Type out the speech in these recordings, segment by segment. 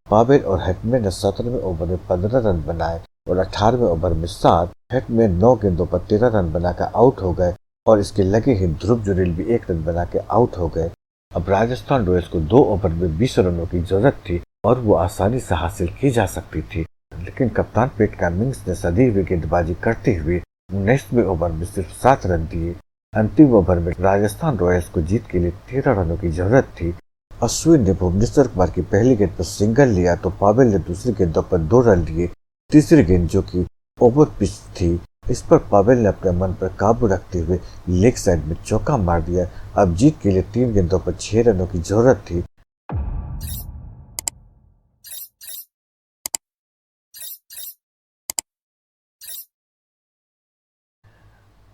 Pavel और हेटमे ने 17वें over में 15 रन बनाए और 18वें ओवर में 7। हेटमे 9 गेंदों पर 13 रन बनाकर आउट हो गए और इसके लगे ही ध्रुव जुरेल भी 1 रन बना के आउट हो गए। अब राजस्थान रॉयल्स को 2 ओवर में 20 रनों की जरूरत थी और वो आसानी से हासिल की जा सकती थी, लेकिन कप्तान पैट कमिंस ने सदी हुई गेंदबाजी करते हुए 19वें ओवर में सिर्फ 7 रन दिए। अंतिम ओवर में राजस्थान रॉयल्स को जीत के लिए 13 रनों की जरूरत थी। अश्विन ने भुवनेश्वर कुमार की पहली गेंद पर सिंगल लिया तो पावेल ने दूसरी गेंदों पर 2 रन लिए। तीसरी गेंद जो कि ओवर पिच थी, इस पर पावेल ने अपने मन पर काबू रखते हुए लेग साइड में चौका मार दिया। अब जीत के लिए 3 गेंदों पर 6 रनों की जरूरत थी।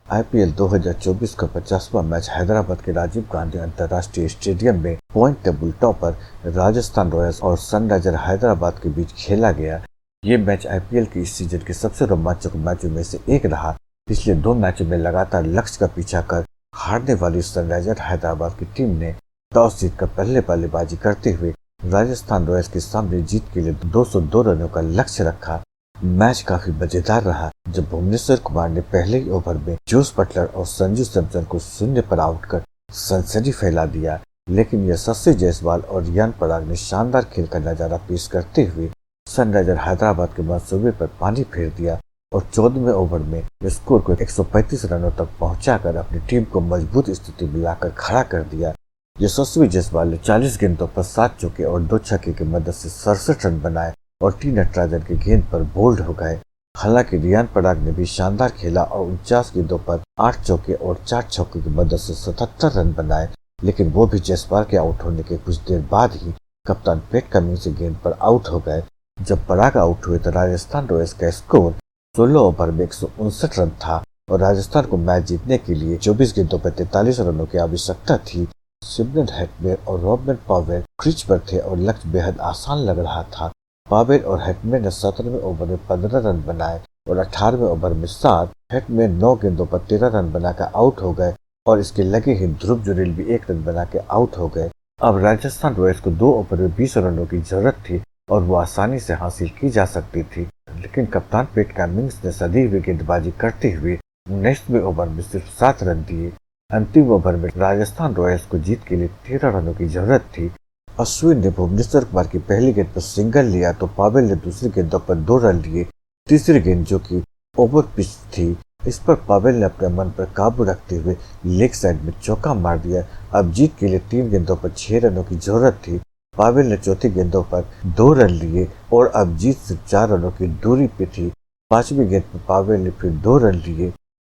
आईपीएल 2024 का 50वां मैच हैदराबाद के राजीव गांधी अंतर्राष्ट्रीय स्टेडियम में point table topper Rajasthan Royals और सनराइजर हैदराबाद के बीच खेला गया। ये मैच आईपीएल के इस सीजन के सबसे रोमांचक मैचों में से एक रहा। पिछले 2 मैचों में लगातार लक्ष्य का पीछा कर हारने वाली सनराइजर हैदराबाद की टीम ने टॉस जीतकर पहले बल्लेबाजी करते हुए राजस्थान रॉयल्स के सामने जीत के लिए 202 रनों का लक्ष्य रखा। मैच काफी मजेदार रहा जब भुवनेश्वर कुमार ने पहले ही ओवर में जोस बटलर और संजू सैमसन को 0 पर आउट कर सेंचुरी फैला दिया, लेकिन यशस्वी जायसवाल और रियान पराग ने शानदार खेल का नजारा पेश करते हुए सनराइजर हैदराबाद के मंसूबे पर पानी फेर दिया और 14वें ओवर में स्कोर को 135 रनों तक पहुंचाकर अपनी टीम को मजबूत स्थिति में लाकर खड़ा कर दिया। यशस्वी जायसवाल ने 40 गेंदों पर 7 चौके और 2 छक्के की मदद से 67 रन बनाए और टी नटराजन की गेंद पर बोल्ड हो गए। हालांकि रियान पराग ने भी शानदार खेला और 49 गेंदों पर 8 चौके और 4 छक्कों की मदद से 77 रन बनाए, लेकिन वो भी जायसवाल के आउट होने के कुछ देर बाद ही कप्तान पैट कमिंस की गेंद पर आउट हो गए। जब पराग आउट हुए तो राजस्थान रॉयल्स का स्कोर 16 ओवर में 159 रन था और राजस्थान को मैच जीतने के लिए 24 गेंदों पर 43 रनों की आवश्यकता थी। सिमरन हेटमे और रॉबिन पावेल क्रीज पर थे और लक्ष्य बेहद आसान लग रहा था। पावेल और हेटमे ने 17वें ओवर में 15 रन बनाए और 18वें ओवर में 7। हेटमे 9 गेंदों पर 13 रन बनाकर आउट हो गए और इसके लगे ही ध्रुव जुरेल भी 1 रन बना के आउट हो गए। अब राजस्थान रॉयल्स को 2 ओवर में 20 रनों की जरूरत थी और वो आसानी से हासिल की जा सकती थी, लेकिन कप्तान पैट कमिंस ने सदी हुई गेंदबाजी करते हुए 19वें ओवर में सिर्फ 7 रन दिए। अंतिम ओवर में राजस्थान रॉयल्स को जीत के लिए 13 रनों की जरूरत थी। अश्विन ने भुवनेश्वर कुमार की पहली गेंद पर सिंगल लिया तो पावेल ने दूसरी गेंदों पर 2 रन लिए। तीसरी गेंद जो कि ओवर पिच थी, इस पर पावेल ने अपने मन पर काबू रखते हुए लेग साइड में चौका मार दिया। अब जीत के लिए 3 गेंदों पर 6 रनों की जरूरत थी। पावेल ने चौथी गेंदों पर 2 रन लिए और अब जीत सिर्फ 4 रनों की दूरी पे थी। 5वीं गेंद पर पावेल ने फिर 2 रन लिए।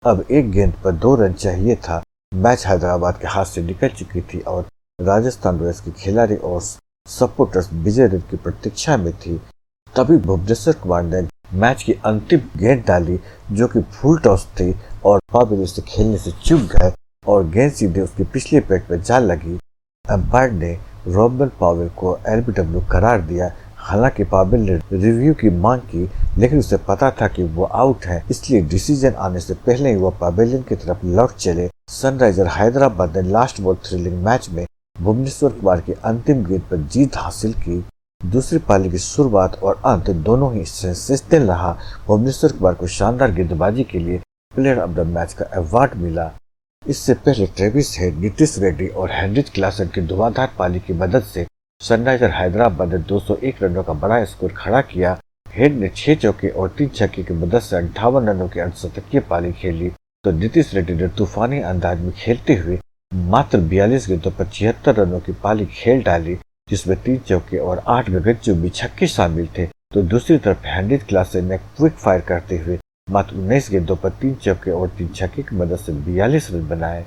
अब एक गेंद पर 2 रन चाहिए था। मैच हैदराबाद के हाथ से निकल चुकी थी और राजस्थान रॉयल्स के खिलाड़ी और सपोर्टर्स विजय रन की प्रतीक्षा में थी। तभी भुवनेश्वर कुमार ने मैच की अंतिम गेंद डाली जो कि फुल टॉस थी और पावेल इसे खेलने से चूक गए और गेंद सीधे उसके पिछले पैड पर जा लगी। अंपायर ने रॉबिन पावेल को एलबीडब्ल्यू करार दिया। हालांकि पावेल ने रिव्यू की मांग की, लेकिन उसे पता था कि वो आउट है, इसलिए डिसीजन आने से पहले ही वो पवेलियन की तरफ लौट चले। सनराइजर हैदराबाद ने लास्ट बॉल थ्रिलिंग मैच में भुवनेश्वर कुमार की अंतिम गेंद पर जीत हासिल की। दूसरी पारी की शुरुआत और अंत दोनों ही सेंसेशनल रहा। भुवनेश्वर कुमार को शानदार गेंदबाजी के लिए प्लेयर ऑफ द मैच का अवार्ड मिला। इससे पहले ट्रेविस हेड, नीतीश रेड्डी और हेनरिच क्लासन की धुआंधार पारी की मदद से सनराइजर हैदराबाद ने 201 रनों का बड़ा स्कोर खड़ा किया। हेड ने 6 चौके और 3 छक्के की मदद से 58 रनों की अर्धशतकीय पारी खेली तो नीतीश रेड्डी ने तूफानी अंदाज में खेलते हुए मात्र 42 गेंदों पर 76 रनों की पारी खेल डाली, जिसमें 3 चौके और 8 गगनचुंबी छक्के शामिल थे। तो दूसरी तरफ हेनरिच क्लासन ने क्विक फायर करते हुए मात्र 19 गेंदों पर 3 चौके और 3 छक्के की मदद से 42 रन बनाए।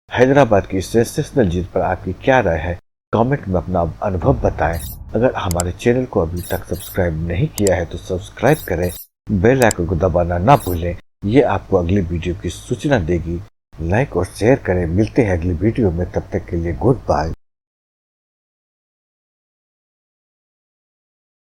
हैदराबाद की सेंसेशनल जीत पर आपकी क्या राय है? कमेंट में अपना अनुभव बताएं। अगर हमारे चैनल को अभी तक सब्सक्राइब नहीं किया है तो सब्सक्राइब करें, बेल आइकन को दबाना ना भूलें। ये आपको अगली वीडियो की सूचना देगी। लाइक और शेयर करें। मिलते हैं अगली वीडियो में, तब तक के लिए गुड बाय।